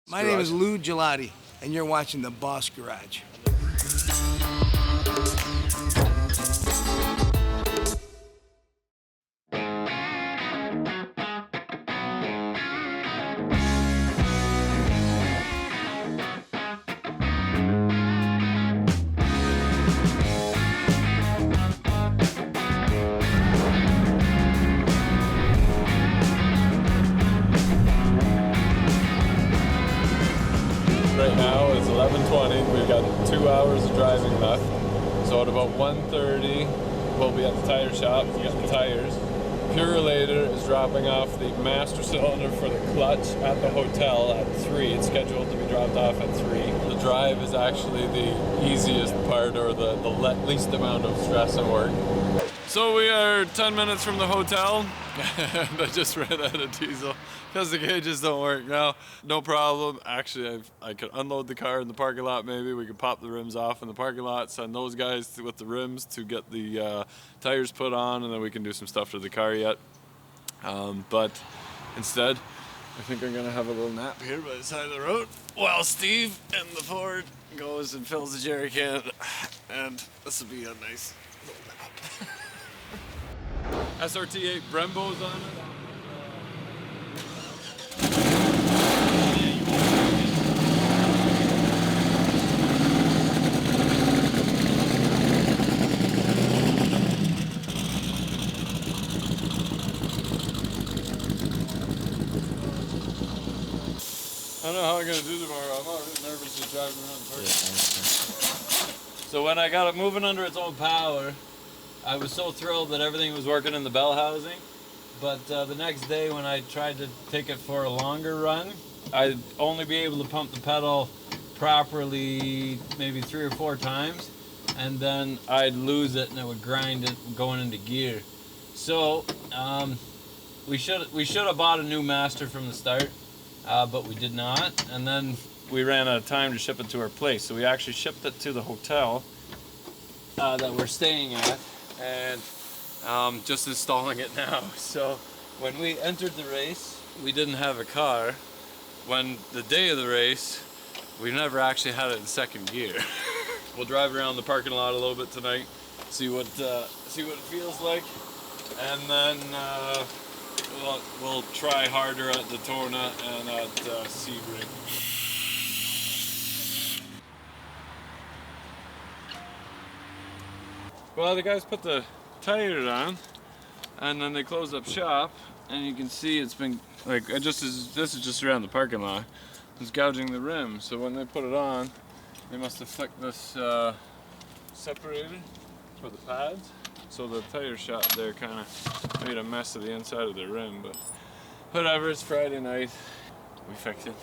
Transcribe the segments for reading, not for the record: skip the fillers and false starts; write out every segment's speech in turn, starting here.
My name is Lou Gelati, and you're watching The Boss Garage. Right now it's 11:20. We've got 2 hours of driving left. So at about 1:30, we'll be at the tire shop to get the tires. Purelator is dropping off the master cylinder for the clutch at the hotel at 3. It's scheduled to be dropped off at 3. The drive is actually the easiest part, or the least amount of stress and work. So we are 10 minutes from the hotel, and I just ran out of diesel because the gauges don't work now. No problem. Actually, I could unload the car in the parking lot maybe. We could pop the rims off in the parking lot, send those guys with the rims to get the tires put on, and then we can do some stuff to the car yet. But instead, I think I'm gonna have a little nap here by the side of the road while Steve in the Ford goes and fills the jerry can, and this will be a nice little nap. SRT8 Brembo's on it. I don't know how I'm gonna do tomorrow. I'm already nervous just driving around the park. So when I got it moving under its own power, I was so thrilled that everything was working in the bell housing, but the next day when I tried to take it for a longer run, I'd only be able to pump the pedal properly maybe 3 or 4 times, and then I'd lose it and it would grind it going into gear. So we should have bought a new master from the start, but we did not, and then we ran out of time to ship it to our place, so we actually shipped it to the hotel that we're staying at, and just installing it now. So when we entered the race, we didn't have a car. When the day of the race, we never actually had it in second gear. We'll drive around the parking lot a little bit tonight, see what it feels like, and then we'll try harder at Daytona and at Sebring. Well, the guys put the tires on, and then they closed up shop, and you can see it's been like this is just around the parking lot. It's gouging the rim, so when they put it on, they must have flicked this separator for the pads. So the tire shop there kind of made a mess of the inside of the rim, but whatever. It's Friday night. We fixed it.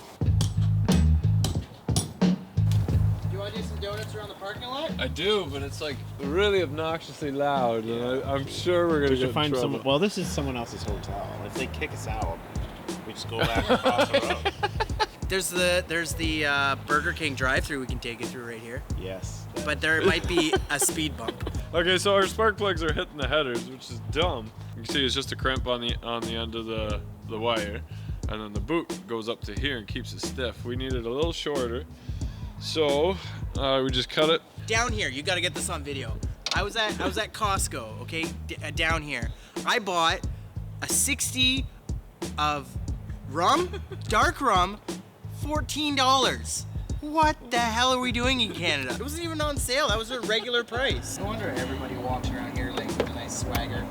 You want to do some donuts around the parking lot? I do, but it's like really obnoxiously loud, and I'm sure we're gonna get in trouble. Someone. Well, this is someone else's hotel. If they kick us out, we just go back across the road. There's the Burger King drive-through we can take you through right here. Yes. But there might be a speed bump. Okay, so our spark plugs are hitting the headers, which is dumb. You can see it's just a crimp on the end of the wire, and then the boot goes up to here and keeps it stiff. We need it a little shorter, so we just cut it. Down here, you got to get this on video. I was at Costco, okay, down here. I bought a 60 of rum, dark rum, $14. What the hell are we doing in Canada? It wasn't even on sale. That was a regular price. No wonder everybody walks around here like with a nice swagger.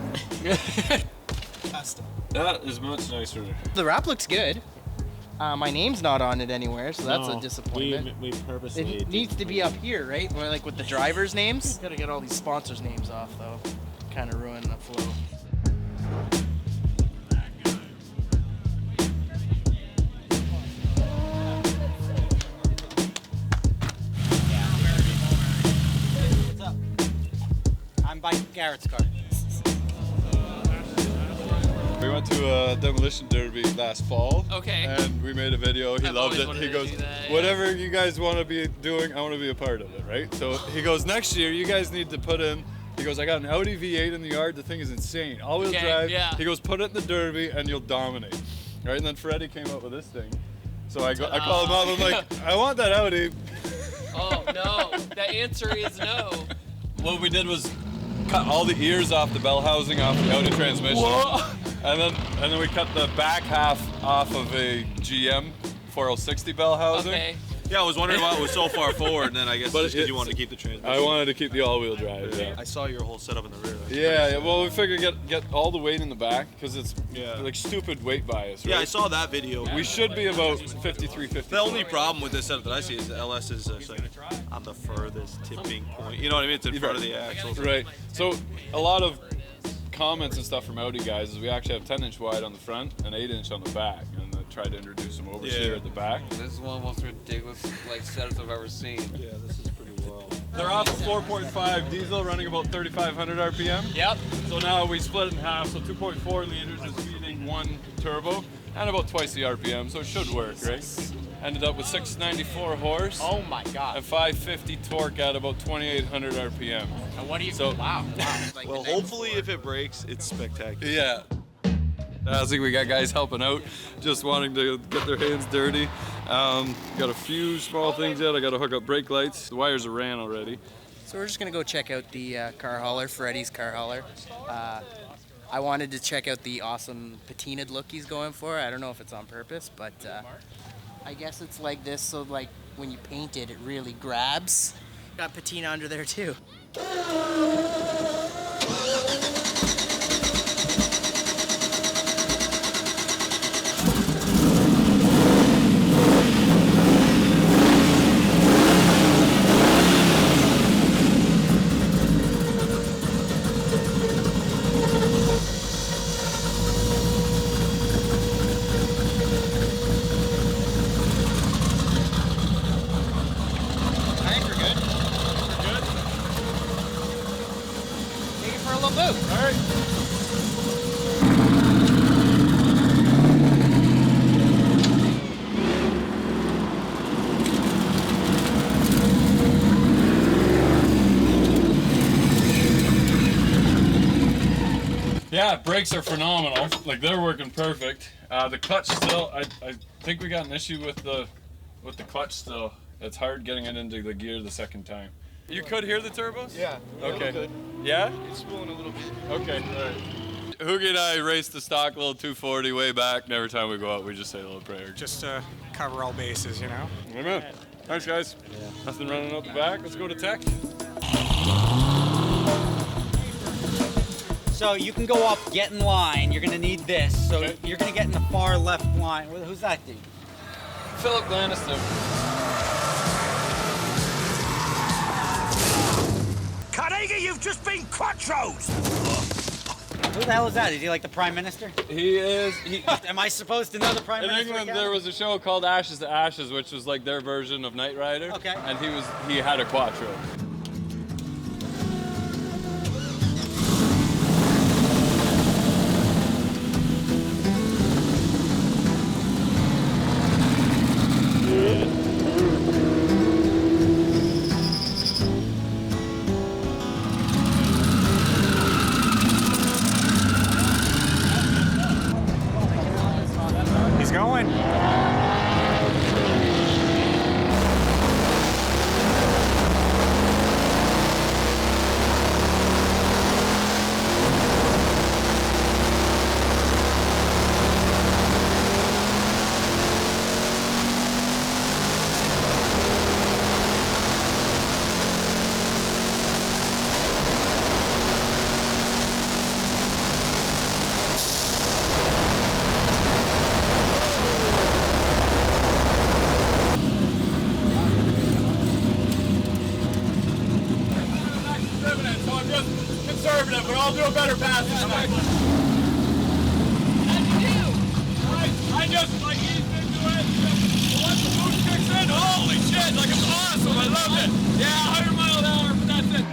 Custom. That is much nicer. The wrap looks good. My name's not on it anywhere, so that's a disappointment. We purposely. It needs to be up here, right? Where, like with the drivers' names. Gotta get all these sponsors' names off, though. Kind of ruin the flow. I'm by Garrett's car. We went to a demolition derby last fall. Okay. And we made a video. He loved it. He goes, whatever you guys want to be doing, I want to be a part of it, right? So he goes, next year you guys need to put in. He goes, I got an Audi V8 in the yard. The thing is insane. All-wheel drive. Yeah. He goes, put it in the derby and you'll dominate. Right? And then Freddie came up with this thing. So I call him up. I'm like, I want that Audi. Oh no, the answer is no. What we did was cut all the ears off the bell housing off the Audi transmission. And then we cut the back half off of a GM 4060 bell housing. Okay. Yeah, I was wondering why it was so far forward, and then I guess But just because you wanted to keep the transmission. I wanted to keep the all-wheel drive. Yeah. I saw your whole setup in the rear. Yeah. Well, we figured get all the weight in the back because it's Yeah. like stupid weight bias. Right? Yeah, I saw that video. We should be about 53, 54. The only problem with this setup that I see is the LS is just like on the furthest tipping point. You know what I mean? It's in front of the axles. Right. So a lot of comments and stuff from Audi guys is we actually have 10-inch wide on the front and 8-inch on the back, and I tried to introduce some oversteer at the back. This is one of the most ridiculous like setups I've ever seen. Yeah, this is pretty wild. They're off a 4.5 diesel running about 3,500 RPM. Yep. So now we split it in half, so 2.4 liters is feeding one turbo and about twice the RPM, so it should work, right? Ended up with 694 horse. Oh my god. And 550 torque at about 2,800 RPM. And what do you? So- Wow. Like Well, hopefully if it breaks, it's spectacular. Yeah. I think we got guys helping out, just wanting to get their hands dirty. Got a few small things yet. I got to hook up brake lights. The wires are ran already. So we're just gonna go check out the car hauler, Freddy's car hauler. I wanted to check out the awesome patinaed look he's going for. I don't know if it's on purpose, but I guess it's like this, so like when you paint it, it really grabs. Got patina under there too. Take it for a little move. All right. Yeah, brakes are phenomenal. Like they're working perfect. The clutch still, I think we got an issue with the clutch still. It's hard getting it into the gear the second time. You could hear the turbos? Yeah. Okay. Good. Yeah? It's spooling a little bit. Okay. All right. Hoogie and I raced the stock little 240 way back, and every time we go out, we just say a little prayer. Just to cover all bases, you know? Amen. Thanks, guys. Yeah. Nothing running out the back. Let's go to tech. So you can go up, get in line. You're gonna need this. So Okay. you're gonna get in the far left line. Who's that dude? Philip Lannister. Carnegie, you've just been quattros! Who the hell is that? Is he like the prime minister? He is. Am I supposed to know the prime In minister? England, there was a show called Ashes to Ashes, which was like their version of Knight Rider. Okay. And he had a Quattro. He's going. So I'm just conservative, but I'll do a better pass this time. I just like ease into it. Once the boost kicks in, holy shit, like it's awesome. I loved it. Yeah, 100 miles an hour, but that's it.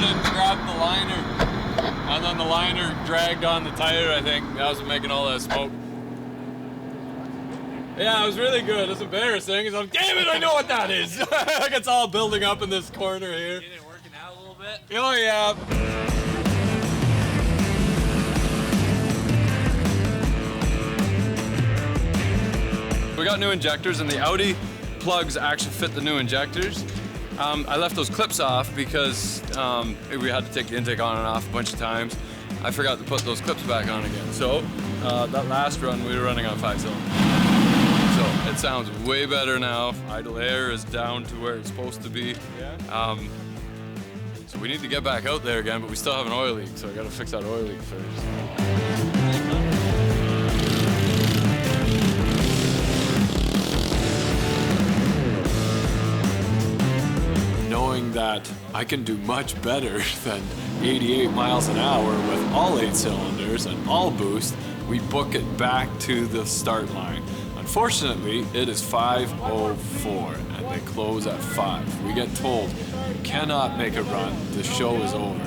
got in and grabbed the liner, and then the liner dragged on the tire, I think. That was making all that smoke. Yeah, it was really good. It's embarrassing. I'm like, damn it, I know what that is. Like it's all building up in this corner here. Getting it working out a little bit. Oh, yeah. We got new injectors, and the Audi plugs actually fit the new injectors. I left those clips off because we had to take the intake on and off a bunch of times. I forgot to put those clips back on again. So that last run, we were running on 5 cylinders. So it sounds way better now. Idle air is down to where it's supposed to be. So we need to get back out there again, but we still have an oil leak, so I gotta fix that oil leak first. Knowing that I can do much better than 88 miles an hour with all 8 cylinders and all boost, we book it back to the start line. Unfortunately, it is 5:04 and they close at 5. We get told, you cannot make a run, the show is over.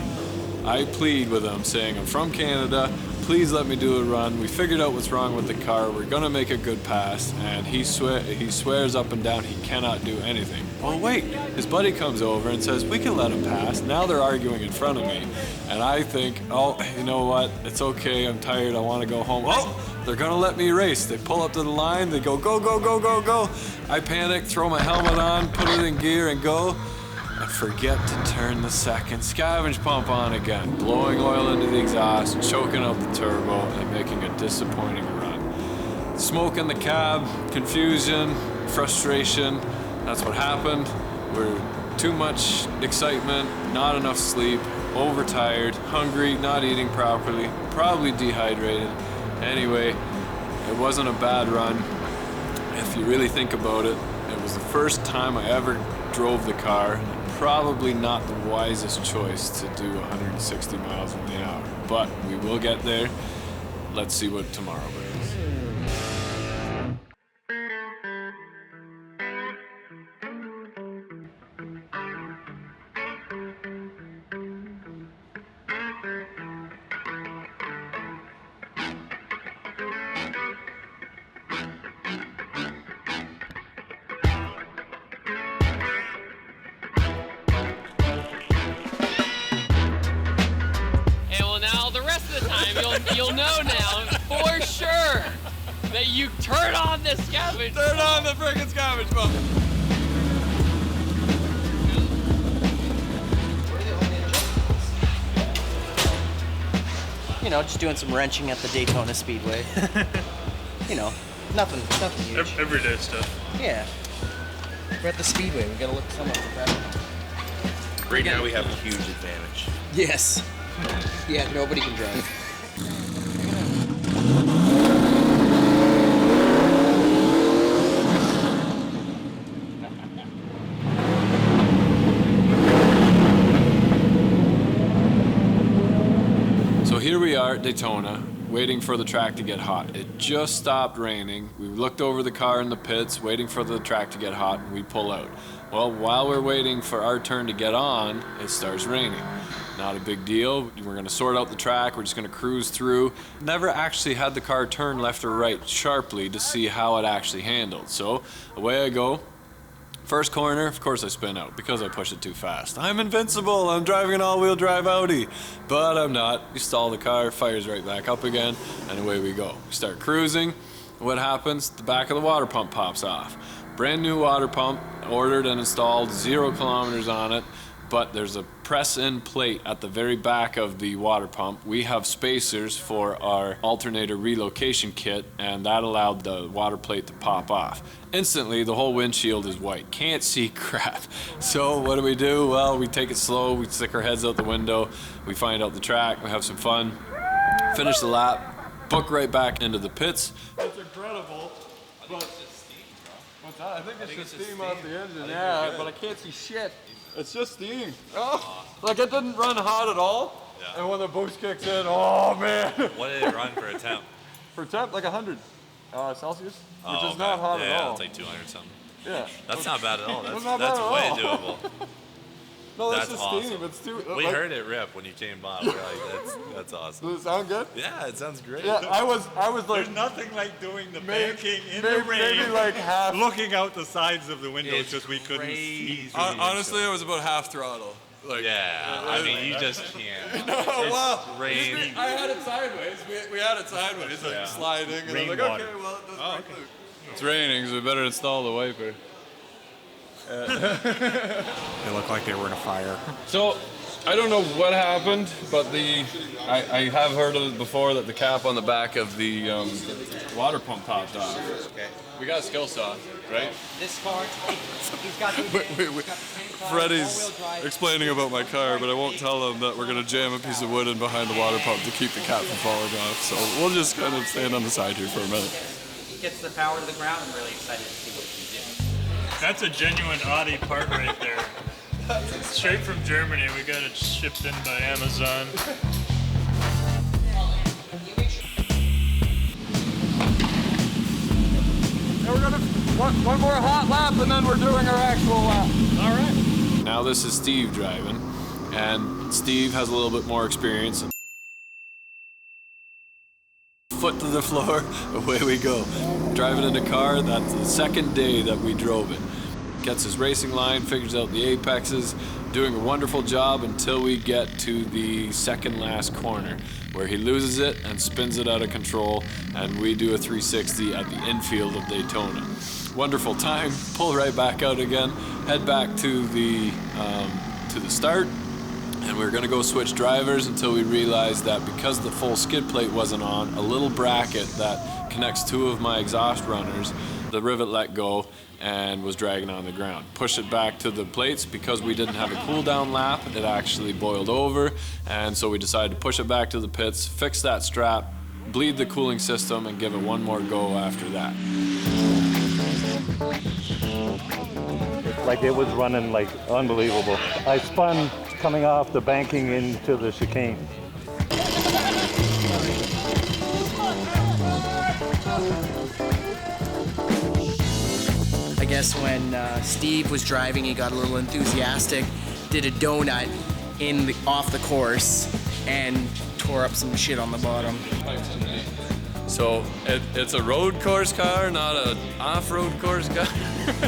I plead with them saying, I'm from Canada, please let me do a run. We figured out what's wrong with the car, we're gonna make a good pass, and he swears up and down he cannot do anything. Oh wait, his buddy comes over and says, we can let him pass. Now they're arguing in front of me, and I think, oh, you know what, it's okay, I'm tired, I wanna go home. Oh, they're gonna let me race. They pull up to the line, they go, go, go, go, go, go. I panic, throw my helmet on, put it in gear and go. And forget to turn the second scavenge pump on again, blowing oil into the exhaust, choking up the turbo, and making a disappointing run. Smoke in the cab, confusion, frustration, that's what happened. We're too much excitement, not enough sleep, overtired, hungry, not eating properly, probably dehydrated. Anyway, it wasn't a bad run. If you really think about it, it was the first time I ever drove the car. Probably not the wisest choice to do 160 miles an hour, but we will get there. Let's see what tomorrow brings. You'll know now for sure that you turn on the scavenge. Turn on the friggin' scavenge pump. You know, just doing some wrenching at the Daytona Speedway. You know, nothing huge. Everyday stuff. Yeah. We're at the Speedway. We gotta look somewhat professional. Right now we have a huge advantage. Yes. Yeah, nobody can drive. So here we are at Daytona, waiting for the track to get hot. It just stopped raining. We looked over the car in the pits, waiting for the track to get hot, and we pull out. Well, while we're waiting for our turn to get on, it starts raining. Not a big deal. We're gonna sort out the track. We're just gonna cruise through. Never actually had the car turn left or right sharply to see how it actually handled. So away I go. First corner, of course I spin out because I push it too fast. I'm invincible, I'm driving an all-wheel drive Audi. But I'm not. You stall the car, fires right back up again, and away we go. We start cruising. What happens? The back of the water pump pops off. Brand new water pump, ordered and installed, 0 kilometers on it. But there's a press-in plate at the very back of the water pump. We have spacers for our alternator relocation kit, and that allowed the water plate to pop off. Instantly, the whole windshield is white. Can't see crap. So what do? Well, we take it slow, we stick our heads out the window, we find out the track, we have some fun, finish the lap, book right back into the pits. It's incredible, but what's that? I think it's just steam off the engine, yeah, but I can't see shit. It's just steam. Oh, like it didn't run hot at all. Yeah. And when the boost kicks in, oh man. What did it run for a temp? For temp, like 100 Celsius, which is okay. not hot at all. Yeah, it's like 200 something. Yeah. That's not bad at all. That's not bad at way all. doable. No, that's just awesome. steam. It's too. We heard it rip when you came by. We're like, that's awesome. Does it sound good? Yeah, it sounds great. Yeah, I was like. There's nothing like doing the Maybe- banking in maybe- the rain, maybe like half- looking out the sides of the windows It's because we couldn't see. Honestly, I was about half throttle. Like, Yeah, I mean, you just can't. No, wow. Rain. I had it sideways. We had it sideways, like sliding, and I'm like, okay, well, it doesn't break loose. It's raining, so we better install the wiper. They look like they were in a fire. So, I don't know what happened, but I have heard of it before that the cap on the back of the water pump popped off. Okay. We got a skill saw, right? This car, he's got the. Freddie's explaining about my car, but I won't tell him that we're going to jam a piece of wood in behind the water pump to keep the cap from falling off. So we'll just kind of stand on the side here for a minute. He gets the power to the ground. I'm really excited to see what he can do. That's a genuine Audi part right there. Straight from Germany. We got it shipped in by Amazon. Now we're gonna one more hot lap, and then we're doing our actual lap. All right. Now this is Steve driving, and Steve has a little bit more experience. Foot to the floor, away we go. Driving in the car, that's the second day that we drove it. Gets his racing line, figures out the apexes, doing a wonderful job until we get to the second last corner, where he loses it and spins it out of control, and we do a 360 at the infield of Daytona. Wonderful time, pull right back out again, head back to the start, and we're gonna go switch drivers until we realize that because the full skid plate wasn't on, a little bracket that connects two of my exhaust runners, the rivet let go and was dragging on the ground. Push it back to the plates. Because we didn't have a cool down lap, it actually boiled over, and so we decided to push it back to the pits, fix that strap, bleed the cooling system, and give it one more go after that. Like it was running like unbelievable. I spun coming off the banking into the chicane. I guess when Steve was driving, he got a little enthusiastic, did a donut off the course, and tore up some shit on the bottom. So it's a road course car, not an off-road course car.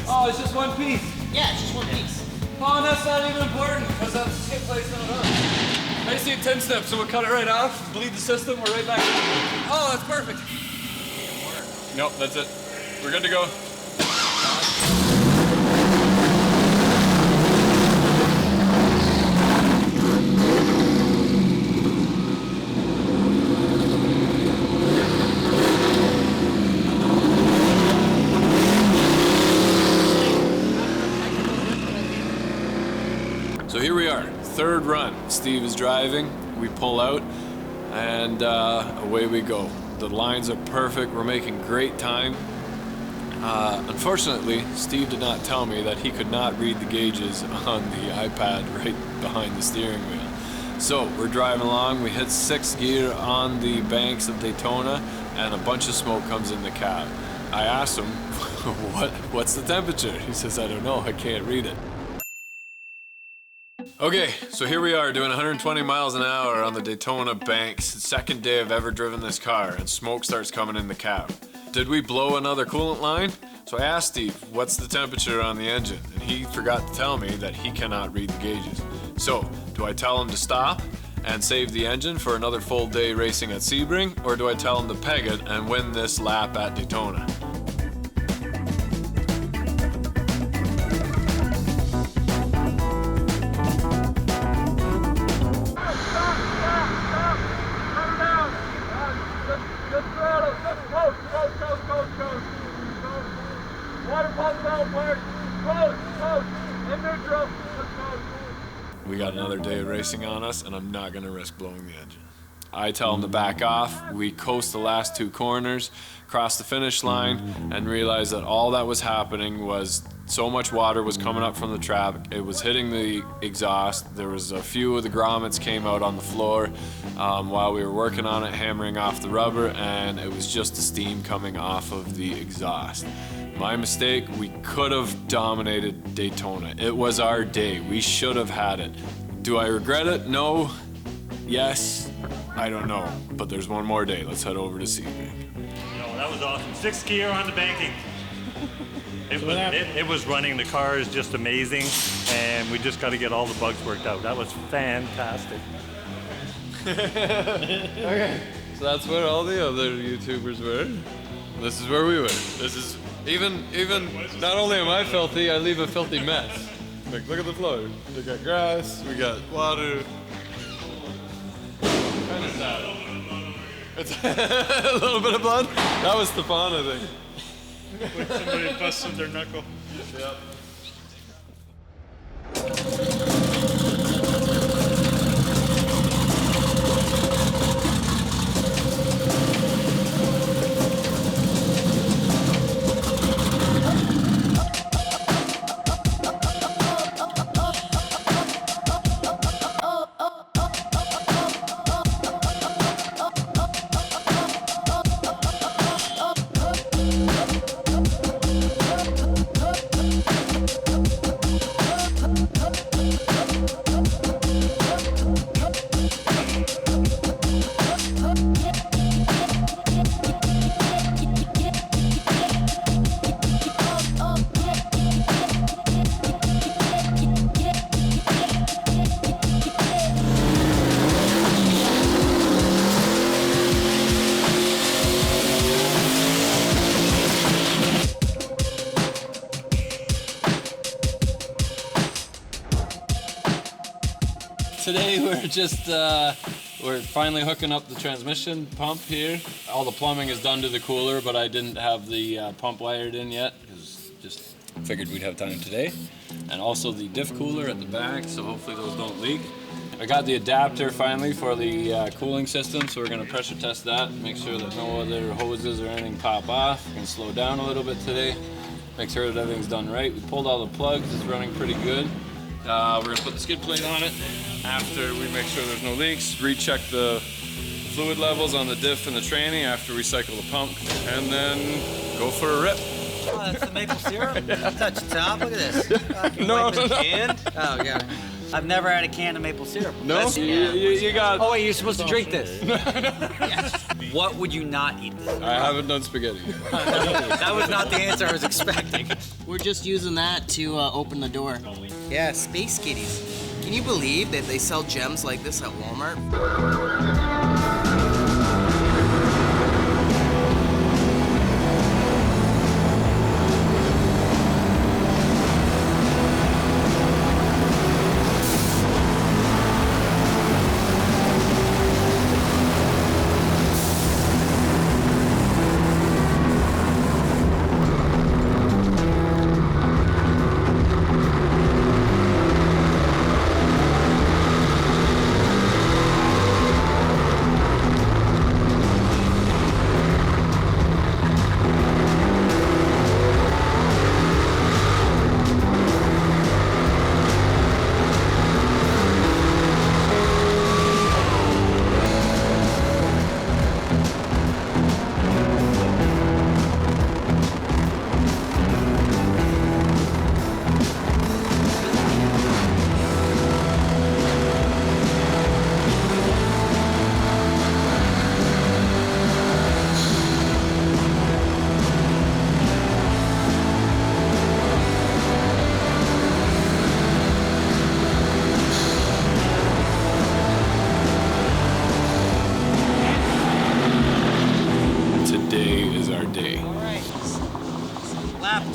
Oh, it's just one piece. Yeah, it's just one piece. Oh, that's not even important, because that's the skid plate's not on. I just need 10 steps, so we'll cut it right off, bleed the system, we're right back. Oh, that's perfect. Nope, that's it. We're good to go. So here we are, third run. Steve is driving, we pull out, and away we go. The lines are perfect, we're making great time. Unfortunately, Steve did not tell me that he could not read the gauges on the iPad right behind the steering wheel. So we're driving along, we hit 6th gear on the banks of Daytona, and a bunch of smoke comes in the cab. I asked him, what's the temperature? He says, I don't know, I can't read it. Okay, so here we are doing 120 miles an hour on the Daytona banks. Second day I've ever driven this car, and smoke starts coming in the cab. Did we blow another coolant line? So I asked Steve, what's the temperature on the engine? And he forgot to tell me that he cannot read the gauges. So, do I tell him to stop and save the engine for another full day racing at Sebring, or do I tell him to peg it and win this lap at Daytona? We got another day of racing on us, and I'm not gonna risk blowing the engine. I tell him to back off. We coast the last 2 corners, cross the finish line, and realize that all that was happening was so much water was coming up from the trap. It was hitting the exhaust. There was a few of the grommets came out on the floor while we were working on it, hammering off the rubber, and it was just the steam coming off of the exhaust. My mistake, we could have dominated Daytona. It was our day. We should have had it. Do I regret it? No. Yes. I don't know. But there's one more day. Let's head over to Sebring. No, that was awesome. 6th gear on the banking. It was running. The car is just amazing, and we just got to get all the bugs worked out. That was fantastic. Okay. So that's where all the other YouTubers were. This is where we were. This is even not only am I filthy, I leave a filthy mess. Like, look at the floor. We got grass, we got water. Kind of sad. It's a little bit of blood. That was Stefan, I think. Like somebody busted their knuckle. Yep. Today we're finally hooking up the transmission pump here. All the plumbing is done to the cooler, but I didn't have the pump wired in yet because just figured we'd have time today. And also the diff cooler at the back, so hopefully those don't leak. I got the adapter finally for the cooling system, so we're gonna pressure test that, make sure that no other hoses or anything pop off. We're gonna slow down a little bit today, make sure that everything's done right. We pulled all the plugs, it's running pretty good. We're gonna put the skid plate on it after we make sure there's no leaks, recheck the fluid levels on the diff and the tranny after we cycle the pump, and then go for a rip. Oh, that's the maple syrup? Touch the top, look at this. No. Oh, yeah. I've never had a can of maple syrup. No? You got... Oh, wait, you're supposed to drink this. Yes. What would you not eat this? I haven't done spaghetti. That was not the answer I was expecting. We're just using that to open the door. Yeah, space kitties. Can you believe that they sell gems like this at Walmart?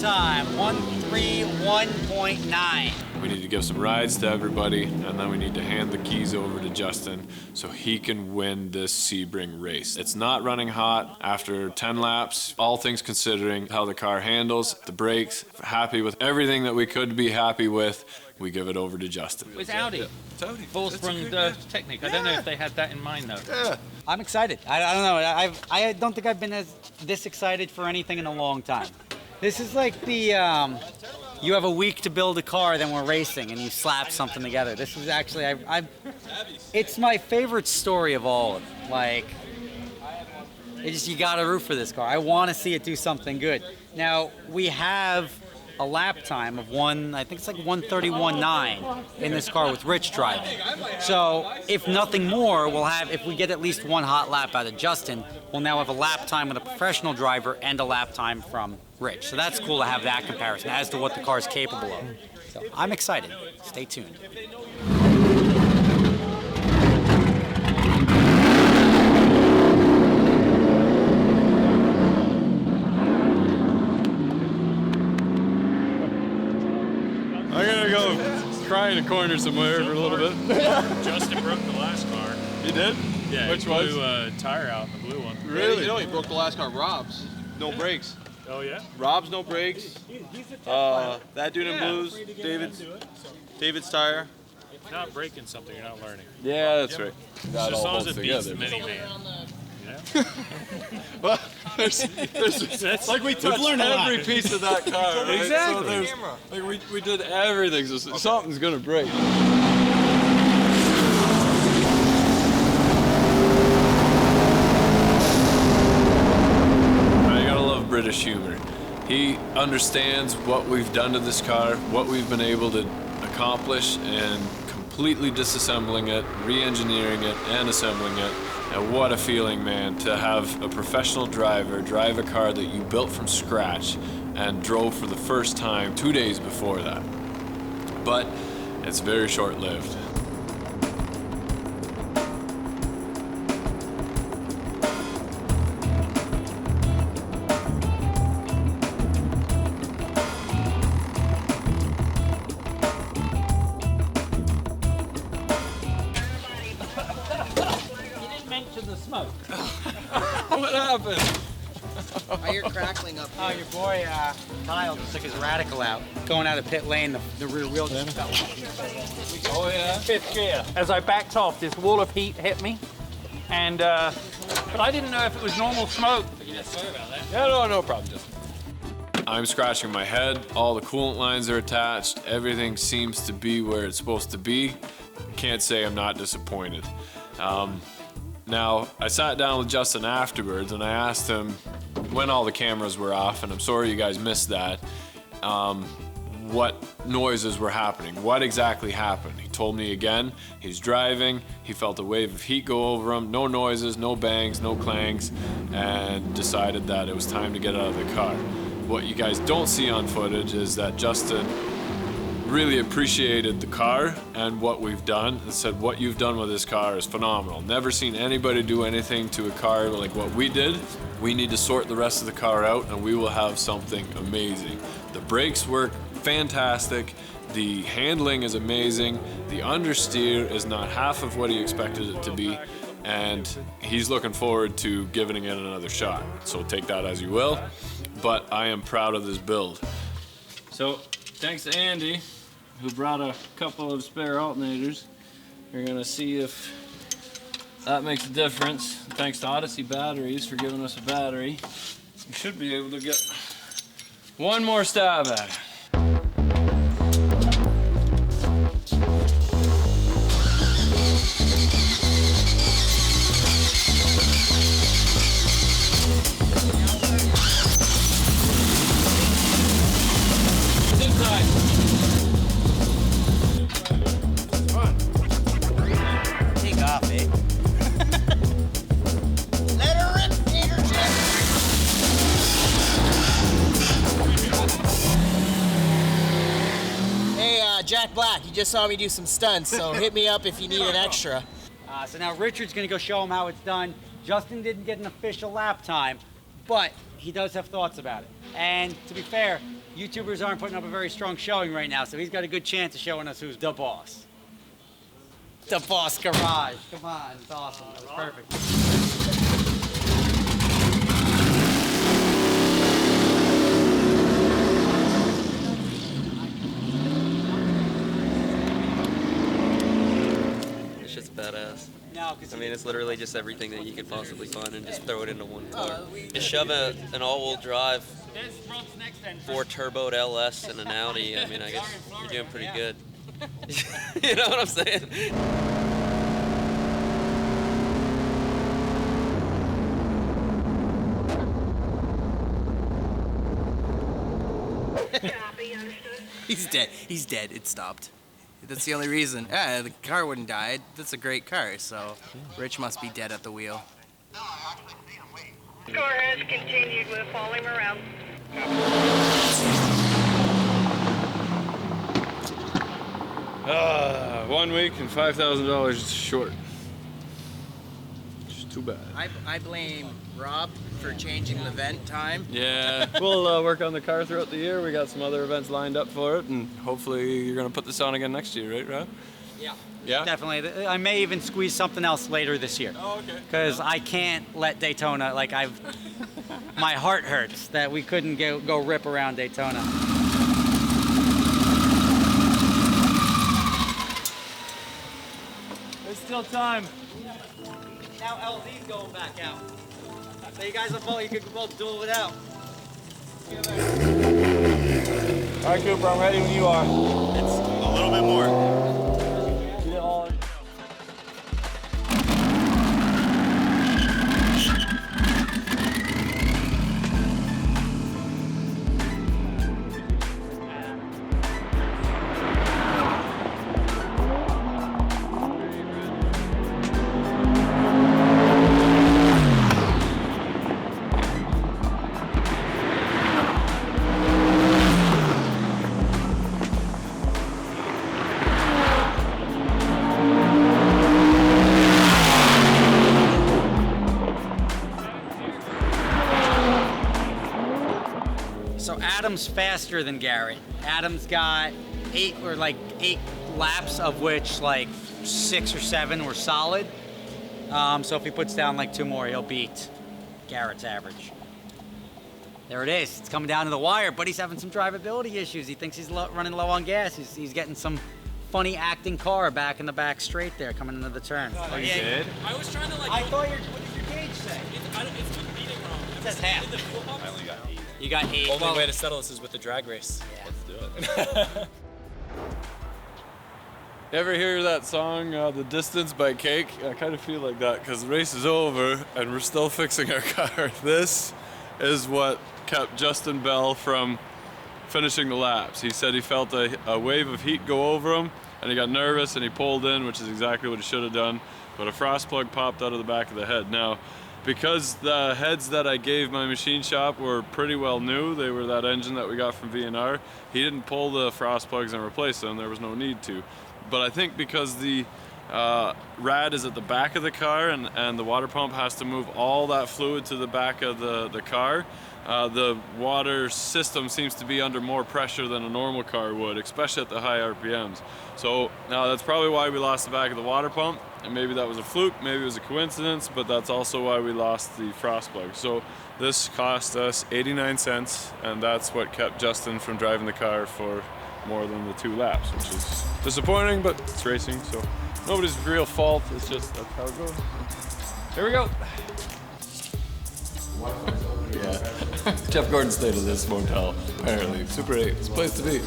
Time 131.9. We need to give some rides to everybody, and then we need to hand the keys over to Justin so he can win this Sebring race. It's not running hot after 10 laps. All things considering, how the car handles, the brakes, happy with everything that we could be happy with, we give it over to Justin. It's Audi. Yeah, it's Audi. Full sprung technique. I don't know if they had that in mind though. Yeah. I'm excited. I don't know. I don't think I've been this excited for anything in a long time. This is like the, you have a week to build a car, then we're racing, and you slap something together. This is actually, it's my favorite story of all of them. Like, you gotta root for this car. I want to see it do something good. Now, we have a lap time of I think it's like 1:31.9 in this car with Rich driving. So, if nothing more, if we get at least one hot lap out of Justin, we'll now have a lap time with a professional driver and a lap time from Rich. So that's cool to have that comparison as to what the car is capable of. So, I'm excited. Stay tuned. I'm gonna go cry in a corner somewhere for a little bit. Justin broke the last car. He did? Yeah, Which he blew a tire out in the blue one. Really? You know he broke the last car, Rob's. No brakes. Oh, yeah? Rob's no brakes. That dude in blues, David's tire. If you're not breaking something, you're not learning. Yeah, that's right. Just as long as it beats the minivan. Well, there's like we touched every piece of that car, right? Exactly. So we did everything, so something's gonna break. I gotta love British humor. He understands what we've done to this car, what we've been able to accomplish, and completely disassembling it, re-engineering it, and assembling it. And what a feeling, man, to have a professional driver drive a car that you built from scratch and drove for the first time 2 days before that. But it's very short-lived. What happened? I hear crackling up here. Oh, your boy Kyle just took his radical out. Going out of pit lane, the rear wheel just fell off. Oh, yeah? Fifth gear. As I backed off, this wall of heat hit me, and but I didn't know if it was normal smoke. Sorry about that. Yeah, no problem, Justin. I'm scratching my head. All the coolant lines are attached. Everything seems to be where it's supposed to be. Can't say I'm not disappointed. Now, I sat down with Justin afterwards and I asked him when all the cameras were off, and I'm sorry you guys missed that, what noises were happening, what exactly happened. He told me again, he's driving, he felt a wave of heat go over him, no noises, no bangs, no clangs, and decided that it was time to get out of the car. What you guys don't see on footage is that Justin really appreciated the car and what we've done and said, what you've done with this car is phenomenal. Never seen anybody do anything to a car like what we did. We need to sort the rest of the car out and we will have something amazing. The brakes work fantastic. The handling is amazing. The understeer is not half of what he expected it to be. And he's looking forward to giving it another shot. So take that as you will. But I am proud of this build. So thanks to Andy, who brought a couple of spare alternators. We're gonna see if that makes a difference. Thanks to Odyssey Batteries for giving us a battery. We should be able to get one more stab at it. It's inside. Take off, eh? Let her rip, Peter Jet. Hey, Jack Black, you just saw me do some stunts, so hit me up if you need an extra. So now Richard's gonna go show him how it's done. Justin didn't get an official lap time, but he does have thoughts about it. And to be fair, YouTubers aren't putting up a very strong showing right now, so he's got a good chance of showing us who's the boss. The Boss Garage. Come on, it's awesome. That was perfect. It's just badass. No, I mean, it's literally just everything that you could possibly find and just throw it into one car. Just shove an all-wheel drive 4-turboed LS in an Audi. I mean, I guess you're doing pretty good. You know what I'm saying? He's dead. He's dead. It stopped. That's the only reason. Yeah, the car wouldn't die. That's a great car, so Rich must be dead at the wheel. Score has continued. We'll follow him around. 1 week and $5,000 short. Just too bad. I blame Rob for changing the vent time. Yeah, we'll work on the car throughout the year. We got some other events lined up for it, and hopefully you're gonna put this on again next year, right, Rob? Yeah. Yeah? Definitely. I may even squeeze something else later this year. Oh, okay. Because I can't let Daytona, like my heart hurts that we couldn't go rip around Daytona. There's still time. Now LZ's going back out. So you guys you could both duel it out. All right, Cooper, I'm ready when you are. It's a little bit more. So Adam's faster than Garrett. Adam's got 8 laps, of which like 6 or 7 were solid. So if he puts down like 2 more, he'll beat Garrett's average. There it is. It's coming down to the wire, but he's having some drivability issues. He thinks he's running low on gas. He's getting some funny acting car back in the back straight there coming into the turn. Oh, you did? I was trying to like. I thought what did your gauge say? It's been beating wrong. It says half. I only got 8. You got 8. Only way to settle this is with the drag race. Yeah. Let's do it. You ever hear that song, The Distance by Cake? I kind of feel like that because the race is over and we're still fixing our car. This is what kept Justin Bell from finishing the laps. He said he felt a wave of heat go over him and he got nervous and he pulled in, which is exactly what he should have done, but a frost plug popped out of the back of the head. Now, because the heads that I gave my machine shop were pretty well new, they were that engine that we got from V&R, he didn't pull the frost plugs and replace them. There was no need to. But I think because the rad is at the back of the car and the water pump has to move all that fluid to the back of the car, the water system seems to be under more pressure than a normal car would, especially at the high RPMs. So now that's probably why we lost the back of the water pump, and maybe that was a fluke, maybe it was a coincidence, but that's also why we lost the frost plug. So this cost us 89 cents, and that's what kept Justin from driving the car for more than the 2 laps, which is disappointing, but it's racing, so nobody's real fault. It's just that's how it goes. Here we go. Yeah. Jeff Gordon stayed at this motel, apparently. Super 8, it's a place to be.